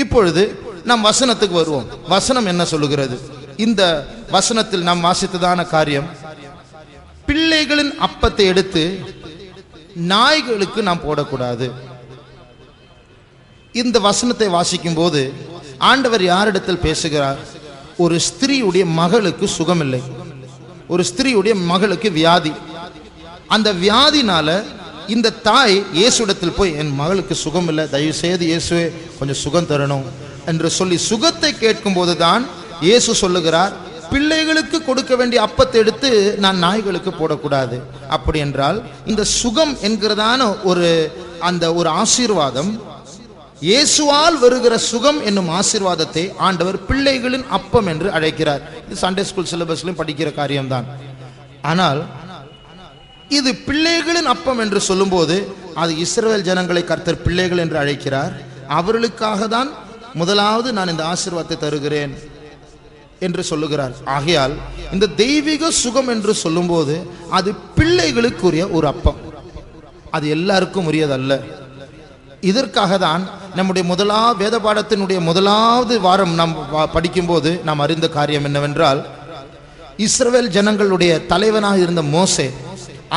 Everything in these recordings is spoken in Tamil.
இப்பொழுது நாம் வசனத்துக்கு வருவோம். வசனம் என்ன சொல்லுகிறது? இந்த வசனத்தில் நாம் வாசித்ததான காரியம், பிள்ளைகளின் அப்பத்தை எடுத்து நாய்களுக்கு நாம் போடக்கூடாது. இந்த வசனத்தை வாசிக்கும் போது ஆண்டவர் யாரிடத்தில் பேசுகிறார்? ஒரு ஸ்திரீயுடைய மகளுக்கு சுகமில்லை, ஒரு ஸ்திரீயுடைய மகளுக்கு வியாதி. அந்த வியாதினால இந்த தாய் இயேசுவிடத்தில் போய், என் மகளுக்கு சுகம் இல்லை, தயவு செய்து இயேசுவே கொஞ்சம் சுகம் தரணும் என்று சொல்லி சுகத்தை கேட்கும் போதுதான் இயேசு சொல்லுகிறார், பிள்ளைகளுக்கு கொடுக்க வேண்டிய அப்பத்தை எடுத்து நான் நாய்களுக்கு போடக்கூடாது. அப்படி என்றால் இந்த சுகம் என்கிறதான ஒரு ஆசீர்வாதம், இயேசுவால் வருகிற சுகம் என்னும் ஆசீர்வாதத்தை ஆண்டவர் பிள்ளைகளின் அப்பம் என்று அழைக்கிறார். இது சண்டே ஸ்கூல் சிலபஸ்லையும் படிக்கிற காரியம்தான். ஆனால் இது பிள்ளைகளின் அப்பம் என்று சொல்லும்போது அது இஸ்ரவேல் ஜனங்களை கர்த்தர் பிள்ளைகள் என்று அழைக்கிறார். அவர்களுக்காக தான் முதலாவது நான் இந்த ஆசீர்வாதத்தை தருகிறேன் என்று சொல்லுகிறார். ஆகையால் இந்த தெய்வீக சுகம் என்று சொல்லும்போது அது பிள்ளைகளுக்குரிய ஒரு அப்பம், அது எல்லாருக்கும் உரியதல்ல. இதற்காக தான் நம்முடைய வேத பாடத்தினுடைய முதலாவது வாரம் நாம் படிக்கும்போது நாம் அறிந்த காரியம் என்னவென்றால், இஸ்ரவேல் ஜனங்களுடைய தலைவனாக இருந்த மோசே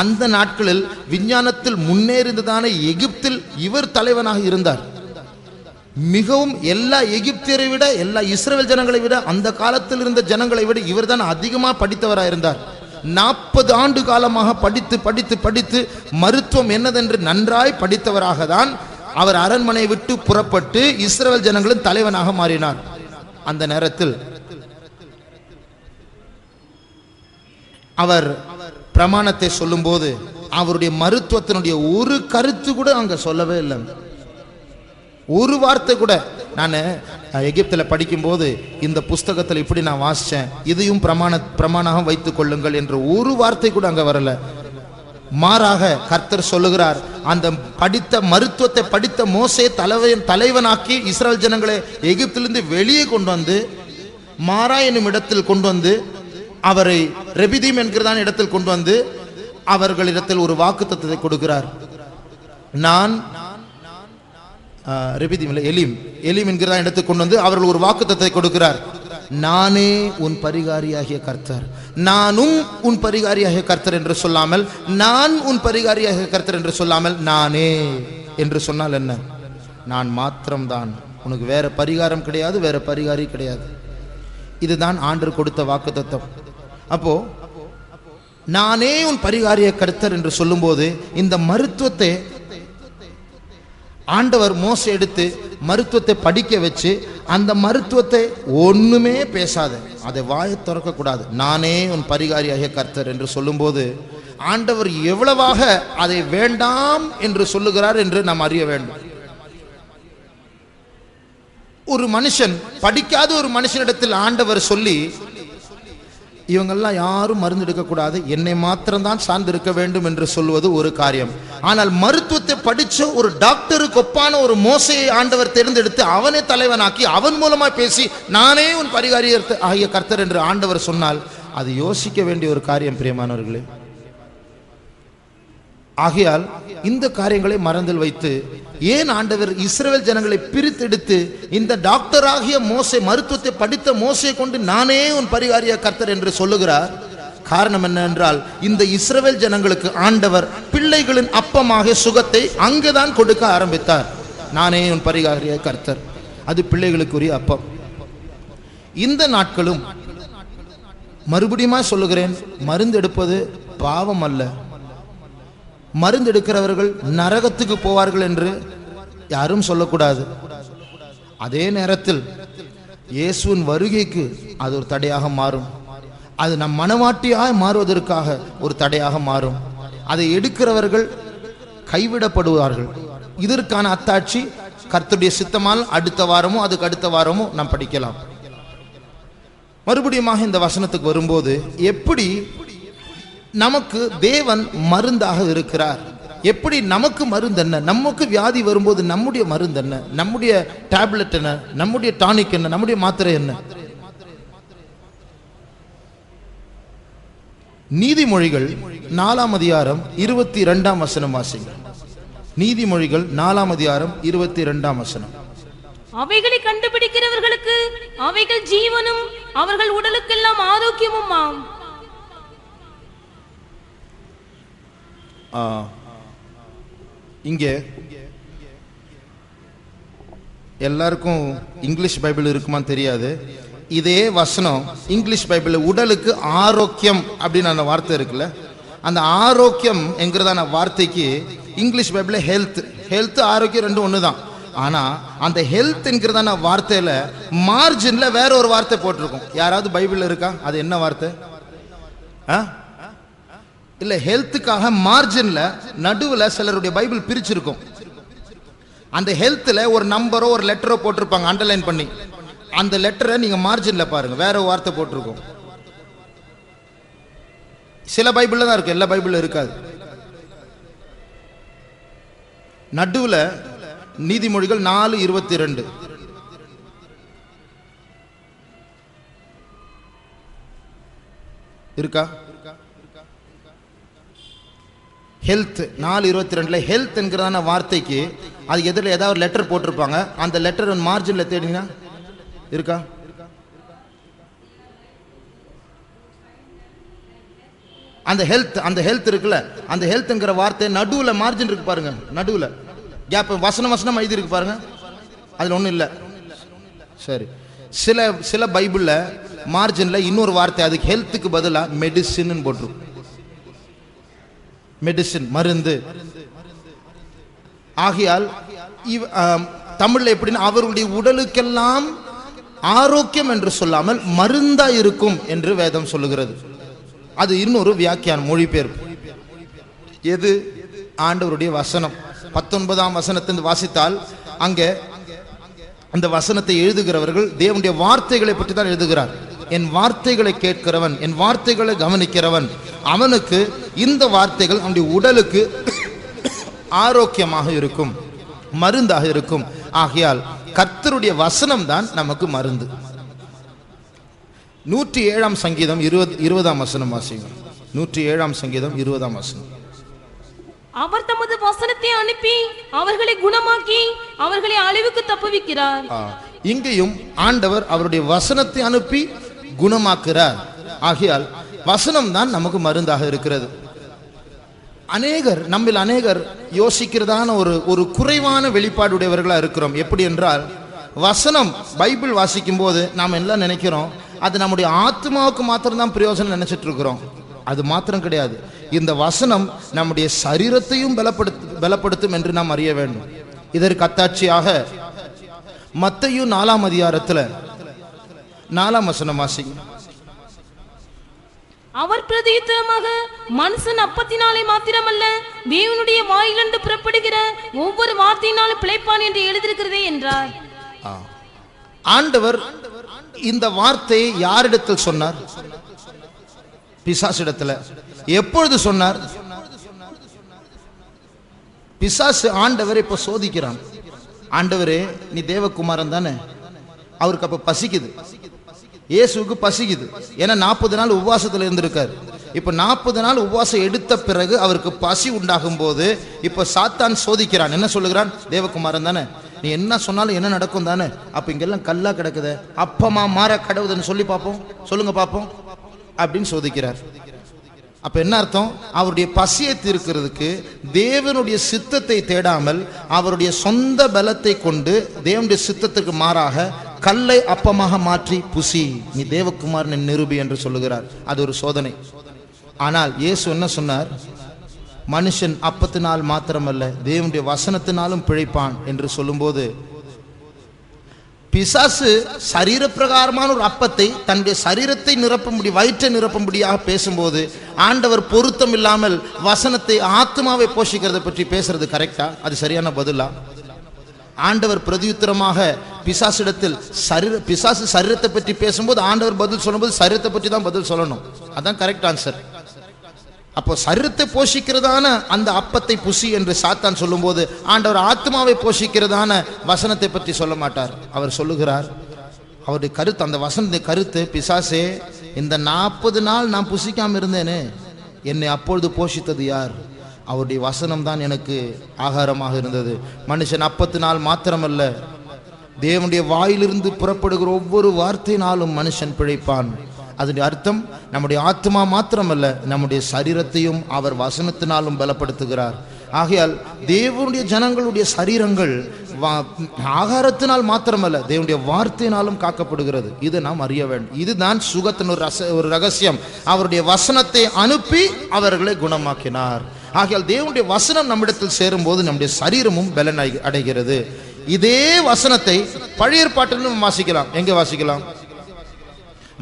அந்த நாட்களில் விஞ்ஞானத்தில் முன்னேறியதான எகிப்தில் இவர் தலைவனாக இருந்தார். மிகவும் எல்லா எகிப்தியரை விட, எல்லா இஸ்ரவேல் ஜனங்களை விட, அந்த காலத்தில் இருந்த ஜனங்களை விட இவர் தான் அதிகமாக படித்தவராக இருந்தார். 40 ஆண்டு காலமாக படித்து படித்து படித்து மருத்துவம் என்னதென்று நன்றாய் படித்தவராக தான் அவர் அரண்மனை விட்டு புறப்பட்டு இஸ்ரவேல் ஜனங்களின் தலைவனாக மாறினார். அந்த நேரத்தில் அவர் பிரமாணத்தை சொல்லும் போது அவருடைய மருத்துவத்தினுடைய ஒரு கருத்து கூட அங்க சொல்லவே இல்லை, ஒரு வார்த்தை கூட. நான் எகிப்தில் படிக்கும்போது இந்த புஸ்தகத்தில் இப்படி நான் வாசித்தேன், இதையும் பிரமாணமாக வைத்துக் கொள்ளுங்கள் என்ற ஒரு வார்த்தை கூட அங்க வரல. மாறாக கர்த்தர் சொல்லுகிறார், அந்த படித்த மருத்துவத்தை படித்த மோசே தலைவனாக்கி இஸ்ரவேல் ஜனங்களை எகிப்திலிருந்து வெளியே கொண்டு வந்து மாரா என்னும் இடத்தில் கொண்டு வந்து அவரை ரெபிதீம் என்கிறதான இடத்தில் கொண்டு வந்து அவர்களிடத்தில் ஒரு வாக்குத்தத்தத்தை கொடுக்கிறார். நான் எலீம் என்கிறதான இடத்துக்கு கொண்டு வந்து அவர்கள் ஒரு வாக்குத்தத்தத்தை கொடுக்கிறார். நானே உன் பரிகாரியாகிய கர்த்தர், நானும் உன் பரிகாரியாகிய கர்த்தர் என்று சொல்லாமல், நான் உன் பரிகாரியாகிய கர்த்தர் என்று சொல்லாமல், நானே என்று சொன்னால் என்ன? நான் மாத்திரம்தான், உனக்கு வேற பரிகாரம் கிடையாது, வேற பரிகாரி கிடையாது. இதுதான் ஆண்டவர் கொடுத்த வாக்குத்தத்தம். அப்போ நானே உன் பரிகாரிய கர்த்தர் என்று சொல்லும்போது இந்த மருத்துவத்தை ஆண்டவர் மோசே எடுத்து மருத்துவத்தை படிக்க வச்சு, அந்த மருத்துவத்தை ஒண்ணுமே பேசாத, அதை வாயை திறக்க கூடாது, நானே உன் பரிகாரியாகிய கர்த்தர் என்று சொல்லும்போது ஆண்டவர் எவ்வளவாக அதை வேண்டாம் என்று சொல்லுகிறார் என்று நாம் அறிய வேண்டும். ஒரு மனுஷன், படிக்காத ஒரு மனுஷனிடத்தில் ஆண்டவர் சொல்லி, இவங்கெல்லாம் யாரும் மருந்து எடுக்கக்கூடாது, என்னை மாத்திரம்தான் சார்ந்து இருக்க வேண்டும் என்று சொல்வது ஒரு காரியம். ஆனால் மருத்துவத்தை படிச்ச ஒரு டாக்டருக்கு ஒப்பான ஒரு மோசையை ஆண்டவர் தேர்ந்தெடுத்து அவனை தலைவனாக்கி அவன் மூலமா பேசி நானே உன் பரிகாரி ஆகிய கர்த்தர் என்று ஆண்டவர் சொன்னால் அது யோசிக்க வேண்டிய ஒரு காரியம் பிரியமானவர்களே. ஆகையால் இந்த காரியங்களை மறந்தில் வைத்து ஏன் ஆண்டவர் இஸ்ரவேல் ஜனங்களை பிரித்தெடுத்து இந்த டாக்டராகிய மோசே, மருத்துவத்தை படித்த மோசை கொண்டு நானே உன் பரிகாரிய கர்த்தர் என்று சொல்லுகிறார்? காரணம் என்னவென்றால், இந்த இஸ்ரவேல் ஜனங்களுக்கு ஆண்டவர் பிள்ளைகளின் அப்பமாக சுகத்தை அங்கேதான் கொடுக்க ஆரம்பித்தார். நானே உன் பரிகாரிய கர்த்தர், அது பிள்ளைகளுக்குரிய அப்பம். இந்த நாட்களும் மறுபடியும் சொல்லுகிறேன், மருந்து எடுப்பது பாவம் அல்ல. மருந்து எடுக்கிறவர்கள் நரகத்துக்கு போவார்கள் என்று யாரும் சொல்லக்கூடாது. அதே நேரத்தில் இயேசுவின் வருகைக்கு அது ஒரு தடையாக மாறும். அது நம் மனவாட்டியாக மாறுவதற்காக ஒரு தடையாக மாறும். அதை எடுக்கிறவர்கள் கைவிடப்படுவார்கள். இதற்கான அத்தாட்சி கர்த்தருடைய சித்தமால் அடுத்த வாரமோ அதுக்கு அடுத்த வாரமோ நாம் படிக்கலாம். மறுபடியும் இந்த வசனத்துக்கு வரும்போது, எப்படி நமக்கு தேவன் மருந்தாக இருக்கிறார், எப்படி நமக்கு மருந்து என்ன, நமக்கு வியாதி வரும்போது நம்முடைய மருந்து என்ன, நம்முடைய டேப்லெட் என்ன, நம்முடைய டானிக் என்ன, நம்முடைய மாத்திரை என்ன? நீதிமொழிகள் 4ஆம் அதிகாரம் 22ஆம் வசனம் வாசிங்க. நீதிமொழிகள் 4ஆம் அதிகாரம் 22ஆம் வசனம். அவைகளை கண்டுபிடிக்கிறவர்களுக்கு அவைகள் ஜீவனும் அவர்கள் உடலுக்கெல்லாம் ஆரோக்கியமுமாம். இங்கே எல்லாருக்கும் இங்கிலீஷ் பைபிள் இருக்குமான்னு தெரியாது. இதே வசனம் இங்கிலீஷ் பைபிள் உடலுக்கு ஆரோக்கியம் அப்படின்னு அந்த வார்த்தை இருக்குல்ல, அந்த ஆரோக்கியம் என்கிறதான வார்த்தைக்கு இங்கிலீஷ் பைபிள் ஹெல்த் ஆரோக்கியம் ரெண்டும் ஒன்று தான். ஆனால் அந்த ஹெல்த் என்கிறதான வார்த்தையில் மார்ஜினில் வேற ஒரு வார்த்தை போட்டிருக்கும். யாராவது பைபிளில் இருக்கா? அது என்ன வார்த்தை? இல்லை, ஹெல்த்துக்காக மார்ஜினில் நடுவில் சிலருடைய பைபிள் பிரிச்சிருக்கும். அந்த ஹெல்த்தில் ஒரு நம்பரோ ஒரு லெட்டரோ போட்டிருப்பாங்க அண்டர்லைன் பண்ணி. அந்த லெட்டரை நீங்கள் மார்ஜினில் பாருங்கள், வேற ஒரு வார்த்தை போட்டிருக்கும். சில பைபிளில் தான் இருக்கு, எல்லா பைபிளும் இருக்காது. நடுவில் நீதிமொழிகள் 4:22 இருக்கா? ஹெல்த் 4:22 ஹெல்த் என்கிறதான வார்த்தைக்கு அது எதிரில் ஏதாவது லெட்டர் போட்டிருப்பாங்க. அந்த லெட்டர் மார்ஜினில் தேடினா இருக்கா? அந்த ஹெல்த் இருக்குல்ல, அந்த ஹெல்த்ங்கிற வார்த்தை நடுவில் மார்ஜின் இருக்கு பாருங்க, நடுவில் கேப் வசனம் எழுதி இருக்கு பாருங்க, அதில் ஒன்றும் இல்லை. சரி, சில பைபிளில் மார்ஜினில் இன்னொரு வார்த்தை அதுக்கு ஹெல்த்துக்கு பதிலாக மெடிசின் போட்டிருக்கும். மெடிசின் மருந்து. ஆகையால் தமிழில் எப்படின்னா அவர்களுடைய உடலுக்கெல்லாம் ஆரோக்கியம் என்று சொல்லாமல் மருந்தா இருக்கும் என்று வேதம் சொல்லுகிறது. அது இன்னொரு வியாக்கியானம், மொழிபெயர்ப்பு. எது? ஆண்டவருடைய வசனம். 19ஆம் வசனத்தை வாசித்தால் அங்கே அந்த வசனத்தை எழுதுகிறவர்கள் தேவனுடைய வார்த்தைகளை பற்றி தான் எழுதுகிறார். என் வார்த்தைகளை கேட்கிறவன், என் வார்த்தைகளை கவனிக்கிறவன், அவனுக்கு இந்த வார்த்தைகள் அவனுடைய உடலுக்கு ஆரோக்கியமாக இருக்கும், மருந்தாக இருக்கும். ஆகையால் கர்த்தருடைய வசனம் தான் நமக்கு மருந்து. 107ஆம் சங்கீதம் 20ஆம் வசனம் வாசிங்க. 107ஆம் சங்கீதம் 20ஆம் வசனம். அவர் தமது வசனத்தை அனுப்பி அவர்களை குணமாக்கி அவர்களை அழிவுக்கு தப்புவிக்கிறார். இங்கேயும் ஆண்டவர் அவருடைய வசனத்தை அனுப்பி குணமாக்குறார். ஆகையால் வசனம் தான் நமக்கு மருந்தாக இருக்கிறது. நம்மில் அநேகர் யோசிக்கிறதான ஒரு குறைவான வெளிப்பாடுடையவர்களாக இருக்கிறோம். எப்படி என்றால், வசனம் பைபிள் வாசிக்கும் போது நாம் எல்லாம் நினைக்கிறோம் அது நம்முடைய ஆத்மாவுக்கு மாத்திரம்தான் பிரயோஜனம் நினைச்சிட்டு இருக்கிறோம். அது மாத்திரம் கிடையாது, இந்த வசனம் நம்முடைய சரீரத்தையும் பலப்படுத்தும் என்று நாம் அறிய வேண்டும். இதற்கு அத்தாட்சியாக மத்தேயு 4ஆம் அதிகாரத்தில் 4ஆம் வசனம் வாசிங்க. அவர் பிரதியுத்தரமாக, மனுஷன் அப்பத்தினாலே மாத்திரமல்ல தேவனுடைய வாயிலிருந்து புறப்படுகிற ஒவ்வொரு வார்த்தையினாலும் பிழைப்பான் என்று எழுதியிருக்கிறதே என்றார். ஆண்டவர் இந்த வார்த்தையை யாரிடத்தில் சொன்னார்? பிசாசிடத்தில். எப்பொழுது சொன்னார்? பிசாசு ஆண்டவரை இப்ப சோதிக்கிறான். ஆண்டவரே, நீ தேவகுமாரன் தானே? அவருக்கு அப்ப பசிக்குது, இயேசுவுக்கு பசிக்குது. ஏன்னா 40 நாள் உபவாசத்தில் இருந்திருக்காரு. இப்ப 40 நாள் உபவாசம் எடுத்த பிறகு அவருக்கு பசி உண்டாகும் போது இப்ப சாத்தான் சோதிக்கிறான். என்ன சொல்லுகிறான்? தேவகுமாரன் தானே, நீ என்ன சொன்னாலும் என்ன நடக்கும் தானே? அப்ப இங்கெல்லாம் கல்லா கிடக்குது, அப்பமா மாற கடவுதுன்னு சொல்லி பார்ப்போம், சொல்லுங்க பார்ப்போம் அப்படின்னு சோதிக்கிறார். அப்ப என்ன அர்த்தம்? அவருடைய பசியை தீர்க்கிறதுக்கு தேவனுடைய சித்தத்தை தேடாமல் அவருடைய சொந்த பலத்தை கொண்டு தேவனுடைய சித்தத்துக்கு மாறாக கல்லை அப்பமாக மாற்றி புசி, நீ தேவகுமாரன் நிரூபி என்று சொல்லுகிறார். அது ஒரு சோதனை. ஆனால் இயேசு என்ன சொன்னார்? மனுஷன் அப்பத்தினால் மாத்திரமல்ல தேவனுடைய வசனத்தினாலும் பிழைப்பான் என்று சொல்லும்போது, பிசாசு சரீர பிரகாரமான ஒரு அப்பத்தை தன்னுடைய சரீரத்தை நிரப்பும்படி, வயிற்றை நிரப்பும்படியாக பேசும்போது, ஆண்டவர் பொருத்தம் இல்லாமல் வசனத்தை ஆத்மாவை போஷிக்கிறதை பற்றி பேசுறது கரெக்டா? அது சரியான பதிலா? ஆண்டவர் பிரதியுத்தரமாக பிசாசிடத்தில் பிசாசு சரீரத்தை பற்றி பேசும்போது ஆண்டவர் பதில் சொல்லும்போது சரீரத்தை பற்றி தான் பதில் சொல்லணும். அதான் கரெக்ட் ஆன்சர். அப்போ சரீரத்தை போஷிக்கிறதான அந்த அப்பத்தை புசி என்று சாத்தான் சொல்லும்போது ஆண்டவர் ஆத்மாவை போஷிக்கிறதான வசனத்தை பற்றி சொல்ல மாட்டார். அவர் சொல்லுகிறார், அவருடைய கருத்து, அந்த வசனத்தை கருத்து, பிசாசே, இந்த 40 நாள் நான் புசிக்காம இருந்தேனே, என்னை அப்பொழுது போஷித்தது யார்? அவருடைய வசனம் தான் எனக்கு ஆகாரமாக இருந்தது. மனுஷன் அப்பத்தினால் மாத்திரமல்ல தேவனுடைய வாயிலிருந்து புறப்படுகிற ஒவ்வொரு வார்த்தையினாலும் மனுஷன் பிழைப்பான். அதனுடைய அர்த்தம் நம்முடைய ஆத்மா மாத்திரமல்ல, நம்முடைய சரீரத்தையும் அவர் வசனத்தினாலும் பலப்படுத்துகிறார். ஆகையால் தேவனுடைய ஜனங்களுடைய சரீரங்கள் ஆகாரத்தினால் மாத்திரமல்ல, தேவனுடைய வார்த்தையினாலும் காக்கப்படுகிறது. இது நாம் அறிய வேண்டும். இதுதான் சுகத்தின் ஒரு ரகசியம். அவருடைய வசனத்தை அனுப்பி அவர்களை குணமாக்கினார். ஆகையால் தேவனுடைய வசனம் நம்மிடத்தில் சேரும் போது நம்முடைய சரீரமும் பலன் அடைகிறது. இதே வசனத்தை பழைய ஏற்பாட்டிலும் வாசிக்கலாம். எங்க வாசிக்கலாம்?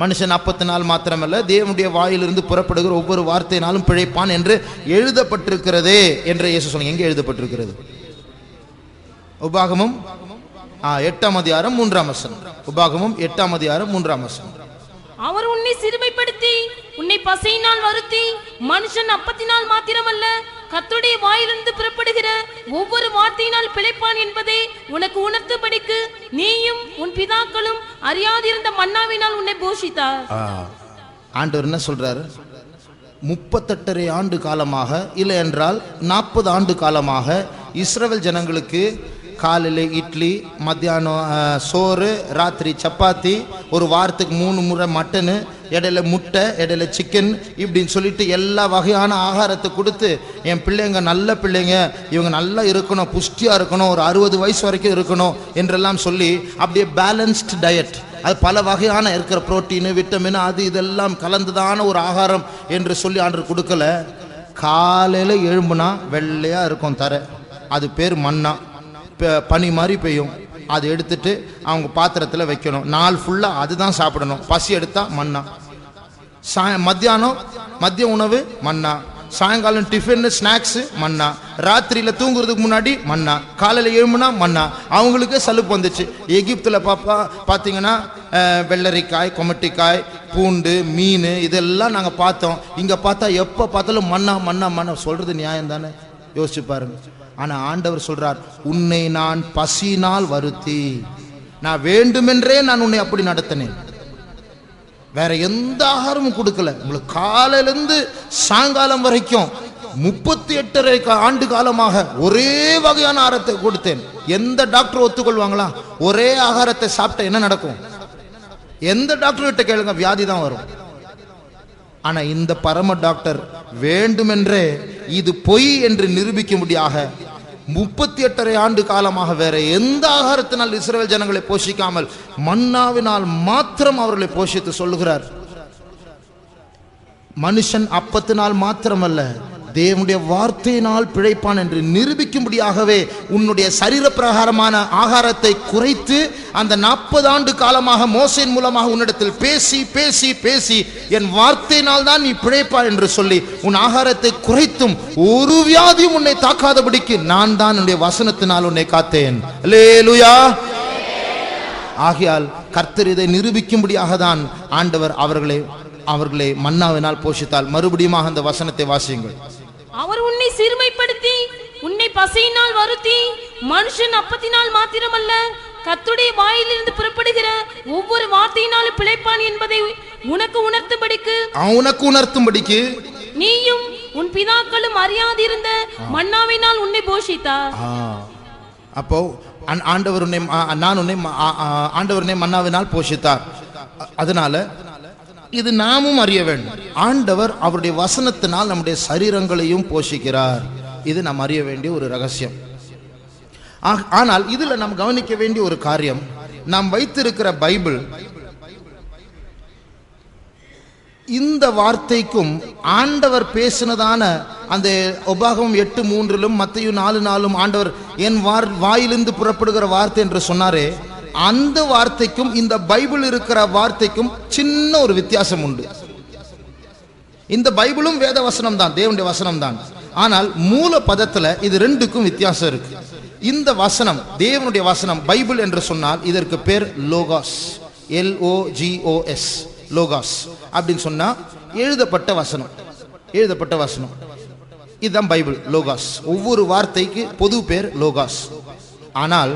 மனுஷன் அப்பத்தினால் மாத்திரமல்ல, தேவனுடைய வாயிலிருந்து புறப்படுகிற ஒவ்வொரு வார்த்தையினாலும் பிழைப்பான் என்று எழுதப்பட்டிருக்கிறதே என்று இயேசு சொன்னாங்க. எங்கே எழுதப்பட்டிருக்கிறது? உபாகமம் 8ஆம் அதிகாரம் 3ஆம் வசனம். உபாகமம் 8ஆம் அதிகாரம் 3ஆம் வசனம். அவர் உன்னை சிறுமைப்படுத்தி உன்னை பசியினால் வருத்தி மனுஷன் அப்பத்தினால் மாத்திரமல்ல கர்த்தருடைய வாயிலிருந்து புறப்படுகிற ஒவ்வொரு வார்த்தையினால் பிழைப்பான் என்பதை உனக்கு உணர்த்தும்படிக்கு நீயும் உன் பிதாக்களும் அறியாதிருந்த மன்னாவினால் உன்னை போஷித்தார். ஆண்டவர் என்ன சொல்றாரு? 38 ஆண்டு காலமாக, இல்லை என்றால் 40 ஆண்டு காலமாக இஸ்ரவேல் ஜனங்களுக்கு காலையில் இட்லி, மத்தியானம் சோறு, ராத்திரி சப்பாத்தி, ஒரு வாரத்துக்கு 3 முறை மட்டனு, இடையில முட்டை, இடையில சிக்கன், இப்படின்னு சொல்லிட்டு எல்லா வகையான ஆகாரத்தை கொடுத்து என் பிள்ளைங்க நல்ல பிள்ளைங்க, இவங்க நல்லா இருக்கணும், புஷ்டியாக இருக்கணும், ஒரு 60 வயசு வரைக்கும் இருக்கணும் என்றெல்லாம் சொல்லி அப்படியே பேலன்ஸ்டு டயட், அது பல வகையான இருக்கிற புரோட்டீனு, விட்டமின், அது இதெல்லாம் கலந்துதான ஒரு ஆகாரம் என்று சொல்லி ஆண்டவர் கொடுக்கல. காலையில் எழும்புனா வெள்ளையாக இருக்கும் தர, அது பேர் மன்னா, பனி மாதிரி பெய்யும். அதை எடுத்துட்டு அவங்க பாத்திரத்தில் வைக்கணும். நாள் ஃபுல்லாக அதுதான் சாப்பிடணும். பசி எடுத்தா மன்னா, மத்தியானம் மதிய உணவு மன்னா, சாயங்காலம் டிஃபன் ஸ்நாக்ஸு மன்னா, ராத்திரியில் தூங்குறதுக்கு முன்னாடி மன்னா, காலையில் எழுமுனா மன்னா. அவங்களுக்கே சலுப்பு வந்துச்சு. எகிப்தில் பார்த்தீங்கன்னா வெள்ளரிக்காய், கொமட்டிக்காய், பூண்டு, மீன் இதெல்லாம் நாங்கள் பார்த்தோம். இங்கே பார்த்தா எப்போ பார்த்தாலும் மன்னா மன்னா மன்னா. சொல்கிறது நியாயம் தானே? யோசிச்சு பாருங்க. ஆனால் ஆண்டவர் சொல்றார், உன்னை நான் பசியினால் வருத்தி, நான் வேண்டுமென்றே நான் உன்னை அப்படி நடத்தினேன். வேற எந்த ஆகாரமும் கொடுக்கல. உங்களுக்கு காலையிலிருந்து சாயங்காலம் வரைக்கும் 38 ஆண்டு காலமாக ஒரே வகையான ஆகாரத்தை கொடுத்தேன். எந்த டாக்டர் ஒத்துக்கொள்வாங்களா? ஒரே ஆகாரத்தை சாப்பிட்ட என்ன நடக்கும்? எந்த டாக்டர் கிட்ட கேளுங்க, வியாதி தான் வரும். ஆனா இந்த பரம டாக்டர் வேண்டுமென்றே இது பொய் என்று நிரூபிக்கும்படியாக 38 ஆண்டு காலமாக வேற எந்த ஆகாரத்தினால் இஸ்ரவேல் ஜனங்களை போஷிக்காமல் மன்னாவினால் மாத்திரம் அவர்களை போஷித்து சொல்லுகிறார். மனுஷன் அப்பத்தினால் மாத்திரமல்ல, தேவனுடைய வார்த்தையினால் பிழைப்பான் என்று நிரூபிக்கும்படியாகவே உன்னுடைய சரீர பிரகாரமான ஆகாரத்தை குறைத்து அந்த 40 ஆண்டு காலமாக மோசேயின் மூலமாக உன்னிடத்தில் பேசி பேசி பேசி என் வார்த்தையினால் தான் நீ பிழைப்பாய் என்று சொல்லி உன் ஆகாரத்தை குறைத்தும் ஒரு வியாதியும் உன்னை தாக்காதபடிக்கு நான் தான் என்னுடைய வசனத்தினால் உன்னை காத்தேன். அல்லேலூயா. ஆகையால் கர்த்தர் இதை நிரூபிக்கும்படியாக தான் ஆண்டவர் அவர்களை மன்னாவினால் போஷித்தால். மறுபடியும் அந்த வசனத்தை வாசியுங்கள். அவர் உன்னை சிறுமைப்படுத்தி உன்னை பசியினால் வருத்தி மனுஷன் அப்பத்தினால் மாத்திரமல்ல கர்த்தருடைய வாயிலிருந்து புறப்படுகிற ஒவ்வொரு வார்த்தையினாலும் பிழைப்பான் என்பதை உனக்கு உணர்த்தும்படிக்கு நீயும் உன் பிதாக்களும் அறியாதிருந்த மன்னாவினால் உன்னை போஷித்தார். அப்போ ஆண்டவர் உன்னை மன்னாவினால் போஷித்தார். அதனால இது நாமும் அறிய வேண்டும். ஆண்டவர் அவருடைய வசனத்தினால் நம்முடைய சரீரங்களையும் போஷிக்கிறார். இது நாம் அறிய வேண்டிய ஒரு ரகசியம். ஆனால் இதுல நாம் கவனிக்க வேண்டிய ஒரு காரியம், நாம் வைத்திருக்கிற பைபிள் இந்த வார்த்தைக்கும் ஆண்டவர் பேசினதான அந்த உபாகமம் 8:3 மத்தேயு 4:4 ஆண்டவர் என் வாயிலிருந்து புறப்படுகிற வார்த்தை என்று சொன்னாரே, அந்த வார்த்தைக்கும் இந்த பைபிள் இருக்கிற வார்த்தைக்கும் சின்ன ஒரு வித்தியாசம் உண்டு. இந்த பைபிளும் வேத வசனம் தான், தேவனுடைய வசனம் தான். ஆனால் மூல பதத்துல இது ரெண்டுக்கும் வித்தியாசம் இருக்கு. இந்த வசனம் தேவனுடைய வசனம் பைபிள் என்று சொன்னால் இதற்கு பேர் லோகாஸ், LOGOS, லோகாஸ் அப்படின்னு சொன்னா எழுதப்பட்ட வசனம். இதுதான் பைபிள், லோகாஸ். ஒவ்வொரு வார்த்தைக்கு பொது பேர் லோகாஸ். ஆனால்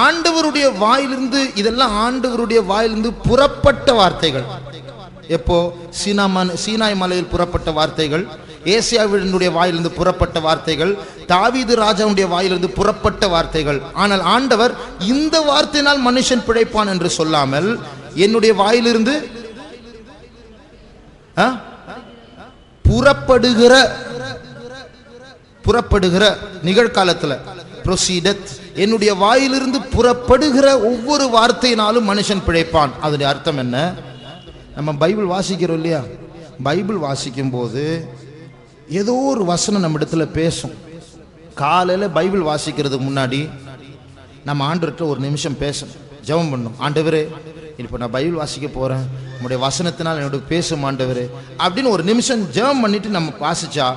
ஆண்டவருடைய வாயிலிருந்து இதெல்லாம் ஆண்டவருடைய வாயிலிருந்து புறப்பட்ட வார்த்தைகள். எப்போ? சீனாய் மலையில் புறப்பட்ட வார்த்தைகள், ஏசாயாவினுடைய வாயிலிருந்து புறப்பட்ட வார்த்தைகள், தாவீது ராஜாவுடைய வாயிலிருந்து புறப்பட்ட வார்த்தைகள். ஆனால் ஆண்டவர் இந்த வார்த்தையினால் மனுஷன் பிழைப்பான் என்று சொல்லாமல் என்னுடைய வாயிலிருந்து புறப்படுகிற நிகழ்காலத்தில் ப்ரொசீடத், என்னுடைய வாயிலிருந்து புறப்படுகிற ஒவ்வொரு வார்த்தையினாலும் மனுஷன் பிழைப்பான். அதனுடைய அர்த்தம் என்ன? நம்ம பைபிள் வாசிக்கிறோம் இல்லையா? பைபிள் வாசிக்கும் போது ஏதோ ஒரு வசனம் நம்ம இடத்துல பேசும். காலையில் பைபிள் வாசிக்கிறதுக்கு முன்னாடி நம்ம ஆண்டவர்கிட்ட ஒரு நிமிஷம் பேசணும், ஜெபம் பண்ணணும். ஆண்டவரே, இப்போ நான் பைபிள் வாசிக்க போகிறேன், உங்களுடைய வசனத்தினால் என்னோட பேசும் ஆண்டவரே அப்படின்னு ஒரு நிமிஷம் ஜெபம் பண்ணிட்டு நம்ம வாசிச்சா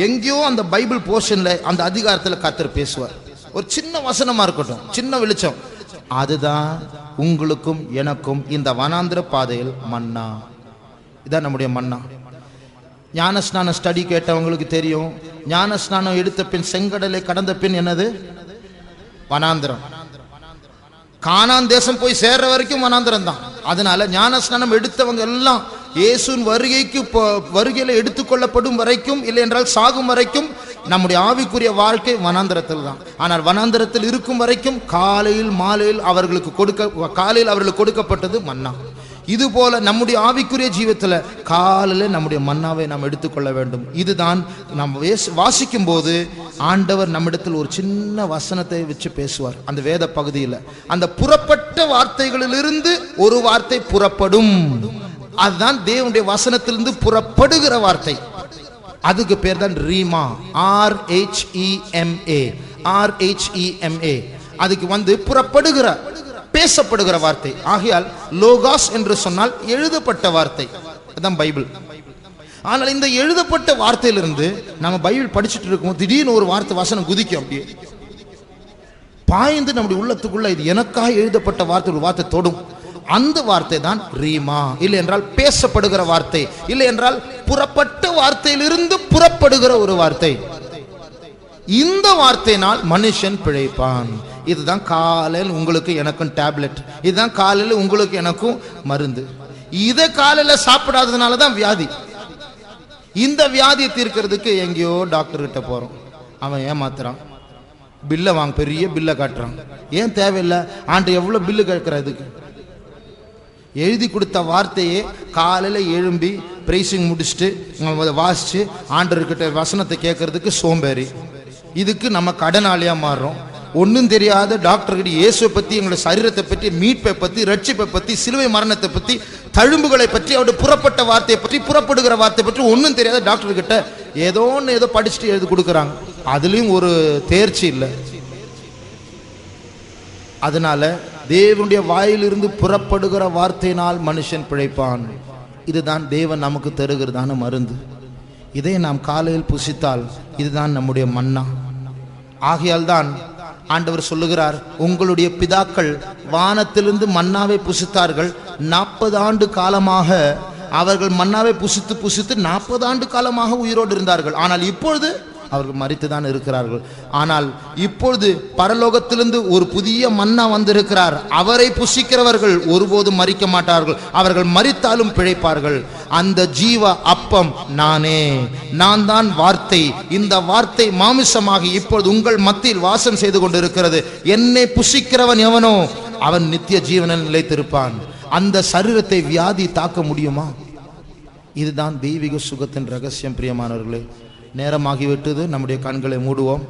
எங்கேயோ அந்த பைபிள் போர்ஷனில் அந்த அதிகாரத்தில் கர்த்தர் பேசுவார். ஒரு சின்ன வசனமாக இருக்கட்டும், சின்ன வெளிச்சம், அதுதான் உங்களுக்கும் எனக்கும் இந்த வனாந்திர பாதையில் மன்னா. இதான் நம்முடைய மன்னா. ஞானஸ்நானம் ஸ்டடி கேட்டவங்களுக்கு தெரியும், ஞானஸ்நானம் எடுத்த பின் செங்கடலை கடந்த பின் என்னது? வனாந்திரம். கானான் தேசம் போய் சேர்ற வரைக்கும் வனாந்திரம் தான். அதனால ஞானஸ்நானம் எடுத்தவங்க எல்லாம் இயேசுவின் வருகையில எடுத்துக்கொள்ளப்படும் வரைக்கும், இல்லை என்றால் சாகும் வரைக்கும் நம்முடைய ஆவிக்குரிய வாழ்க்கை வனாந்திரத்தில் தான். ஆனால் வனாந்திரத்தில் இருக்கும் வரைக்கும் காலையில் மாலையில் அவர்களுக்கு கொடுக்கப்பட்டது மன்னா. இது போல நம்முடைய ஆவிக்குரிய ஜீவத்தில் காலையில் நம்முடைய மன்னாவை நாம் எடுத்துக்கொள்ள வேண்டும். இதுதான் நாம் வாசிக்கும் போது ஆண்டவர் நம்மிடத்தில் ஒரு சின்ன வசனத்தை வச்சு பேசுவார். அந்த வேத பகுதியில் அந்த புறப்பட்ட வார்த்தைகளிலிருந்து ஒரு வார்த்தை புறப்படும். அதுதான் தேவனுடைய வசனத்திலிருந்து புறப்படுகிற வார்த்தை. அதுக்கு பேர் தான் ரீமா, RHEMA. அதுக்கு புறப்படுகிற, பேசப்படுகிற வார்த்தை. ஆகையால் லோகாஸ் என்று சொன்னால் எழுதப்பட்ட வார்த்தை, அதுதான் பைபிள். ஆனால் இந்த எழுதப்பட்ட வார்த்தையிலிருந்து நம்ம பைபிள் படிச்சுட்டு இருக்கோம், திடீர்னு ஒரு வார்த்தை வசனம் குதிக்கும், அப்படியே பாய்ந்து நம்முடைய உள்ளத்துக்குள்ள இது எனக்காக எழுதப்பட்ட வார்த்தை ஒரு வார்த்தை தொடும். அந்த வார்த்தை தான் ரீமா. இல்லை என்றால் பேசப்படுகிற வார்த்தை, இல்லை என்றால் புறப்பட்ட வார்த்தையிலிருந்து புறப்படுகிற ஒரு வார்த்தை. இந்த வார்த்தையினால் மனுஷன் பிழைப்பான். இதுதான் காலையில் உங்களுக்கு எனக்கும் டேப்லெட், இதுதான் காலையில் உங்களுக்கு எனக்கும் மருந்து. இதை காலையில் சாப்பிடாததுனால தான் வியாதி. இந்த வியாதியை தீர்க்கிறதுக்கு எங்கேயோ டாக்டர் கிட்ட போறோம், அவன் ஏமாத்துறான், பில்லை வாங்க, பெரிய பில்லை காட்டுறான். ஏன் தேவையில்லை? ஆண்டு எவ்வளவு பில்லு கேட்கறதுக்கு? எழுதி கொடுத்த வார்த்தையே காலையில் எழும்பி பிரைசிங் முடிச்சுட்டு வாசிச்சு ஆண்டர்கிட்ட வசனத்தை கேட்கறதுக்கு சோம்பேறி. இதுக்கு நம்ம கடனாளியா மாறுறோம். ஒன்றும் தெரியாத டாக்டர்கிட்ட இயேசுவை பற்றி, எங்களுடைய சரீரத்தை பற்றி, மீட்பை பற்றி, ரட்சிப்பை பற்றி, சிலுவை மரணத்தை பற்றி, தழும்புகளை பற்றி, அவருடைய புறப்பட்ட வார்த்தையை பற்றி, புறப்படுகிற வார்த்தையை பற்றி ஒன்றும் தெரியாத டாக்டர்கிட்ட ஏதோ படிச்சுட்டு எழுதி கொடுக்குறாங்க. அதுலேயும் ஒரு தேர்ச்சி இல்லை. அதனால தேவனுடைய வாயிலிருந்து புறப்படுகிற வார்த்தையினால் மனுஷன் பிழைப்பான். இதுதான் தேவன் நமக்கு தருகிறதான மருந்து. இதை நாம் காலையில் புசித்தால் இதுதான் நம்முடைய மன்னா. ஆகையால் தான் ஆண்டவர் சொல்லுகிறார், உங்களுடைய பிதாக்கள் வானத்திலிருந்து மன்னாவை புசித்தார்கள், 40 ஆண்டு காலமாக அவர்கள் மன்னாவை புசித்து 40 ஆண்டு காலமாக உயிரோடு இருந்தார்கள். ஆனால் இப்பொழுது அவர்கள் மரித்துதான் இருக்கிறார்கள். ஆனால் இப்பொழுது பரலோகத்திலிருந்து ஒரு புதிய மன்னா வந்திருக்கிறார். அவரை புசிக்கிறவர்கள் ஒருபோதும் மரிக்க மாட்டார்கள், அவர்கள் மரித்தாலும் பிழைப்பார்கள். அந்த ஜீவ அப்பம் நானே, நான் தான் வார்த்தை. இந்த வார்த்தை மாமிசமாகி இப்பொழுது உங்கள் மத்தியில் வாசம் செய்து கொண்டிருக்கிறது. என்னை புசிக்கிறவன் எவனோ அவன் நித்திய ஜீவனில் நிலைத்திருப்பான். அந்த சரீரத்தை வியாதி தாக்க முடியுமா? இதுதான் தெய்வீக சுகத்தின் ரகசியம். பிரியமானவர்களே, நேரமாகிவிட்டது. நம்முடைய கண்களை மூடுவோம்.